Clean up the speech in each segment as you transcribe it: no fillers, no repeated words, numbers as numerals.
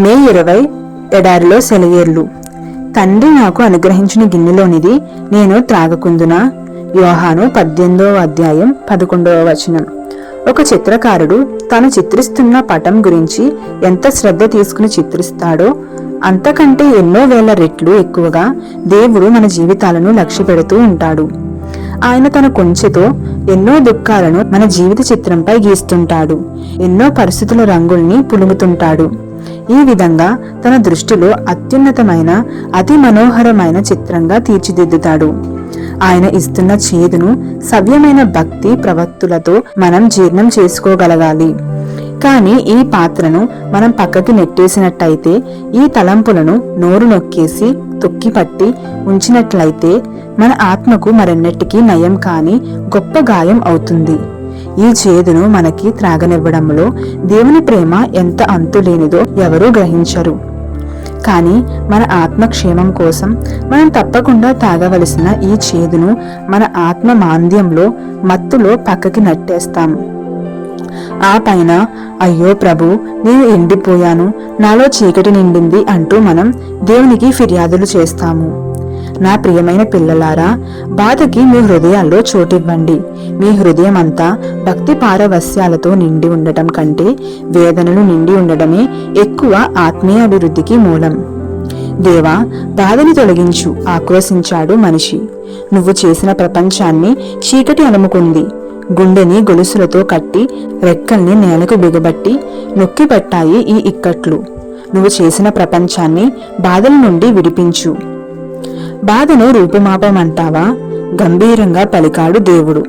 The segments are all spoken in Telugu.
మే 20 ఎడారిలో సెలయేర్లు. తండ్రి నాకు అనుగ్రహించిన గిన్నెలోనిది నేను త్రాగకుందునా? యోహాను 18వ అధ్యాయం 11వ వచనం. ఒక చిత్రకారుడు తాను చిత్రిస్తున్న పటం గురించి ఎంత శ్రద్ధ తీసుకుని చిత్రిస్తాడో అంతకంటే ఎన్నో వేల రెట్లు ఎక్కువగా దేవుడు మన జీవితాలను లక్ష్య పెడుతూ ఉంటాడు. ఆయన తన కొంచెతో ఎన్నో దుఃఖాలను మన జీవిత చిత్రంపై గీస్తుంటాడు. ఎన్నో పరిస్థితుల రంగుల్ని పులుముతుంటాడు. ఈ విధంగా తన దృష్టిలో అత్యున్నతమైన అతి మనోహరమైన చిత్రంగా తీర్చిదిద్దుతాడు. ఆయన ఇస్తున్న చేదును సవ్యమైన భక్తి ప్రవత్తులతో మనం జీర్ణం చేసుకోగలగాలి. కానీ ఈ పాత్రను మనం పక్కకి నెట్టేసినట్టయితే, ఈ తలంపులను నోరు నొక్కేసి తొక్కిపట్టి ఉంచినట్లయితే మన ఆత్మకు మరెన్నటికీ నయం కాని గొప్ప గాయం అవుతుంది. ఈ చేదును మనకి త్రాగనివ్వడంలో దేవుని ప్రేమ ఎంత అంతులేనిదో ఎవరూ గ్రహించరు. కానీ మన ఆత్మక్షేమం కోసం మనం తప్పకుండా తాగవలసిన ఈ చేదును మన ఆత్మ మాంద్యంలో మత్తులో పక్కకి నట్టేస్తాం. ఆ పైన అయ్యో ప్రభు, నేను ఎండిపోయాను, నాలో చీకటి నిండింది అంటూ మనం దేవునికి ఫిర్యాదులు చేస్తాము. నా ప్రియమైన పిల్లలారా, బాధకి మీ హృదయాల్లో చోటివ్వండి. మీ హృదయం అంతా భక్తి పారవస్యాలతో నిండి ఉండటం కంటే వేదనలు నిండి ఉండడమే ఎక్కువ ఆత్మీయ అభివృద్ధికి మూలం. దేవా, బాధని తొలగించు, ఆక్రోశించాడు మనిషి. నువ్వు చేసిన ప్రపంచాన్ని చీకటి అలుముకుంది. గుండెని గొలుసులతో కట్టి రెక్కల్ని నేలకు బిగబట్టి నొక్కిపట్టాయి ఈ ఇక్కట్లు. నువ్వు చేసిన ప్రపంచాన్ని బాధల నుండి విడిపించు. బాధను రూపుమాపమంటావా? గంభీరంగా పలికాడు దేవుడు.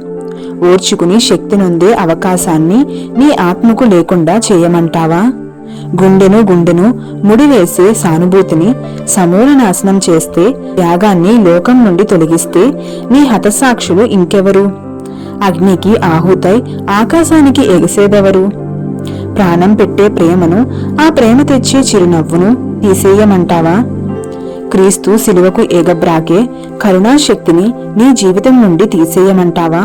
ఓర్చుకుని శక్తి నొందే అవకాశాన్ని నీ ఆత్మకు లేకుండా చేయమంటావా? గుండెను ముడివేసే సానుభూతిని సమూల నాశనం చేస్తే, త్యాగాన్ని లోకం నుండి తొలగిస్తే నీ హతసాక్షులు ఇంకెవరు? అగ్నికి ఆహుతై ఆకాశానికి ఎగసేదెవరు? ప్రాణం పెట్టే ప్రేమను, ఆ ప్రేమ తెచ్చే చిరునవ్వును తీసేయమంటావా? క్రీస్తు శిలువకు ఎగబ్రాకే కరుణాశక్తిని నీ జీవితం నుండి తీసేయమంటావా?